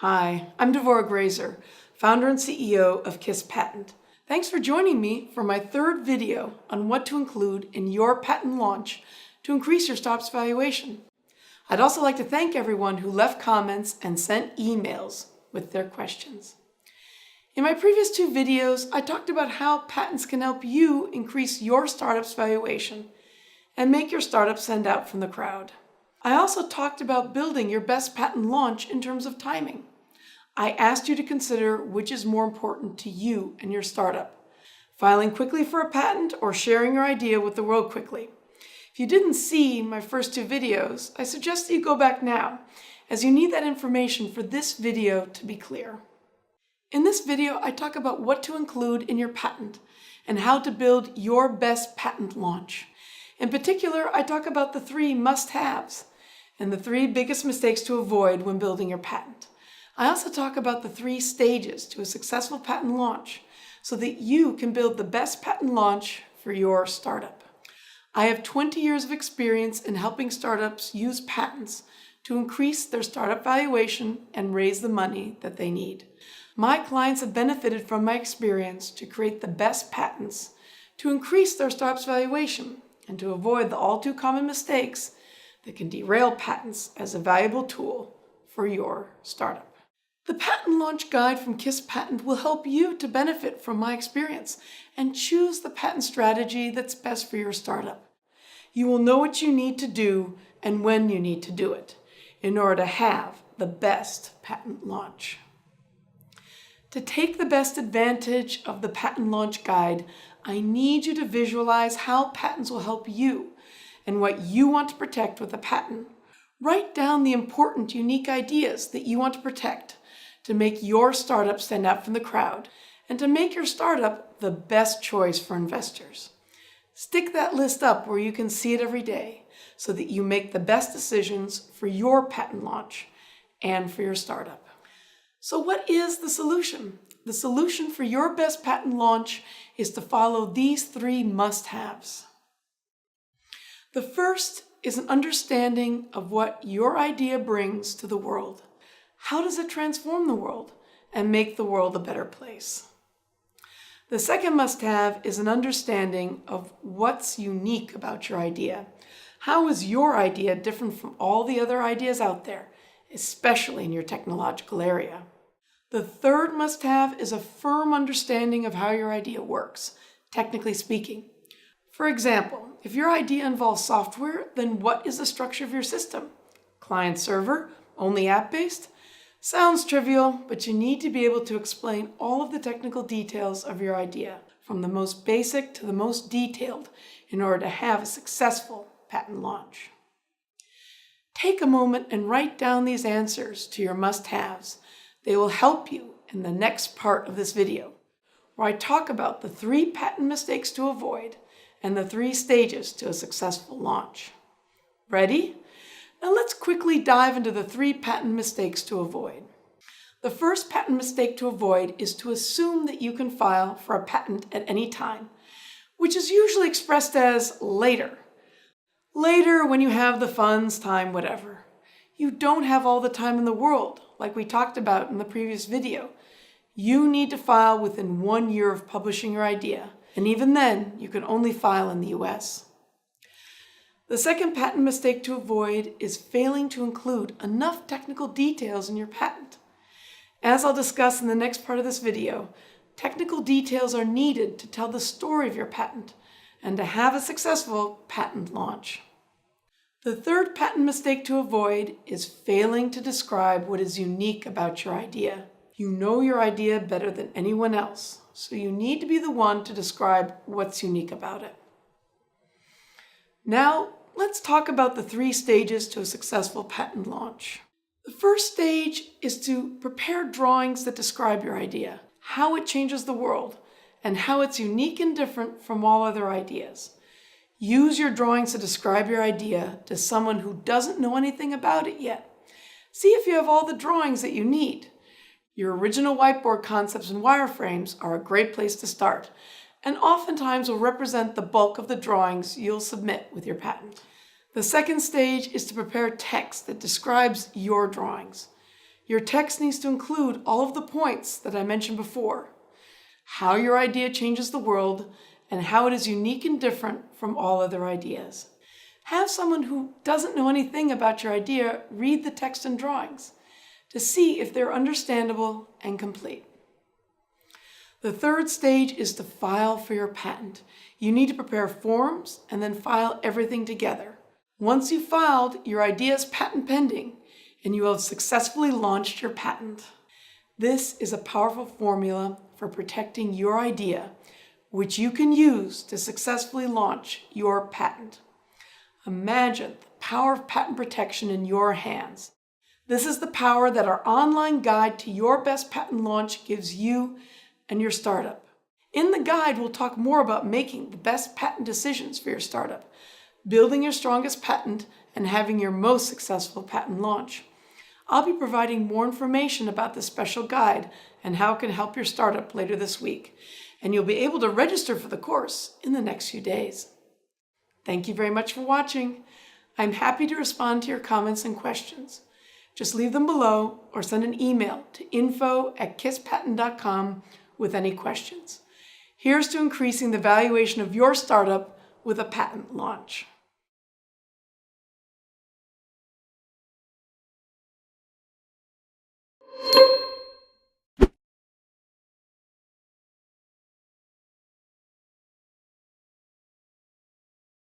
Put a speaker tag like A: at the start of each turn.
A: Hi, I'm Graeser, founder and CEO of KISS Patent. Thanks for joining me for my third video on what to include in your patent launch to increase your startup's valuation. I'd also like to thank everyone who left comments and sent emails with their questions. In my previous two videos, I talked about how patents can help you increase your startup's valuation and make your startup stand out from the crowd. I also talked about building your best patent launch in terms of timing. I asked you to consider which is more important to you and your startup, filing quickly for a patent or sharing your idea with the world quickly. If you didn't see my first two videos, I suggest that you go back now, as you need that information for this video to be clear. In this video, I talk about what to include in your patent and how to build your best patent launch. In particular, I talk about the 3 must-haves and the 3 biggest mistakes to avoid when building your patent. I also talk about the 3 stages to a successful patent launch so that you can build the best patent launch for your startup. I have 20 years of experience in helping startups use patents to increase their startup valuation and raise the money that they need. My clients have benefited from my experience to create the best patents to increase their startup's valuation and to avoid the all too common mistakes that can derail patents as a valuable tool for your startup. The Patent Launch Guide from KISS Patent will help you to benefit from my experience and choose the patent strategy that's best for your startup. You will know what you need to do and when you need to do it in order to have the best patent launch. To take the best advantage of the Patent Launch Guide, I need you to visualize how patents will help you and what you want to protect with a patent. Write down the important, unique ideas that you want to protect to make your startup stand out from the crowd and to make your startup the best choice for investors. Stick that list up where you can see it every day so that you make the best decisions for your patent launch and for your startup. So what is the solution? The solution for your best patent launch is to follow these 3 must-haves. The first is an understanding of what your idea brings to the world. How does it transform the world and make the world a better place? The second must-have is an understanding of what's unique about your idea. How is your idea different from all the other ideas out there, especially in your technological area? The third must-have is a firm understanding of how your idea works, technically speaking. For example, if your idea involves software, then what is the structure of your system? Client-server? Only app-based? Sounds trivial, but you need to be able to explain all of the technical details of your idea, from the most basic to the most detailed, in order to have a successful patent launch. Take a moment and write down these answers to your must-haves. They will help you in the next part of this video, where I talk about the 3 patent mistakes to avoid and the 3 stages to a successful launch. Ready? Now let's quickly dive into the 3 patent mistakes to avoid. The first patent mistake to avoid is to assume that you can file for a patent at any time, which is usually expressed as later. Later when you have the funds, time, whatever. You don't have all the time in the world, like we talked about in the previous video. You need to file within 1 year of publishing your idea, and even then, you can only file in the US. The second patent mistake to avoid is failing to include enough technical details in your patent. As I'll discuss in the next part of this video, technical details are needed to tell the story of your patent and to have a successful patent launch. The third patent mistake to avoid is failing to describe what is unique about your idea. You know your idea better than anyone else, so you need to be the one to describe what's unique about it. Now, let's talk about the 3 stages to a successful patent launch. The first stage is to prepare drawings that describe your idea, how it changes the world, and how it's unique and different from all other ideas. Use your drawings to describe your idea to someone who doesn't know anything about it yet. See if you have all the drawings that you need. Your original whiteboard concepts and wireframes are a great place to start, and oftentimes will represent the bulk of the drawings you'll submit with your patent. The second stage is to prepare text that describes your drawings. Your text needs to include all of the points that I mentioned before, how your idea changes the world, and how it is unique and different from all other ideas. Have someone who doesn't know anything about your idea read the text and drawings to see if they're understandable and complete. The third stage is to file for your patent. You need to prepare forms and then file everything together. Once you've filed, your idea is patent pending and you have successfully launched your patent. This is a powerful formula for protecting your idea, which you can use to successfully launch your patent. Imagine the power of patent protection in your hands. This is the power that our online guide to your best patent launch gives you and your startup. In the guide, we'll talk more about making the best patent decisions for your startup, building your strongest patent, and having your most successful patent launch. I'll be providing more information about this special guide and how it can help your startup later this week, and you'll be able to register for the course in the next few days. Thank you very much for watching. I'm happy to respond to your comments and questions. Just leave them below or send an email to info@kisspatent.com with any questions. Here's to increasing the valuation of your startup with a patent launch.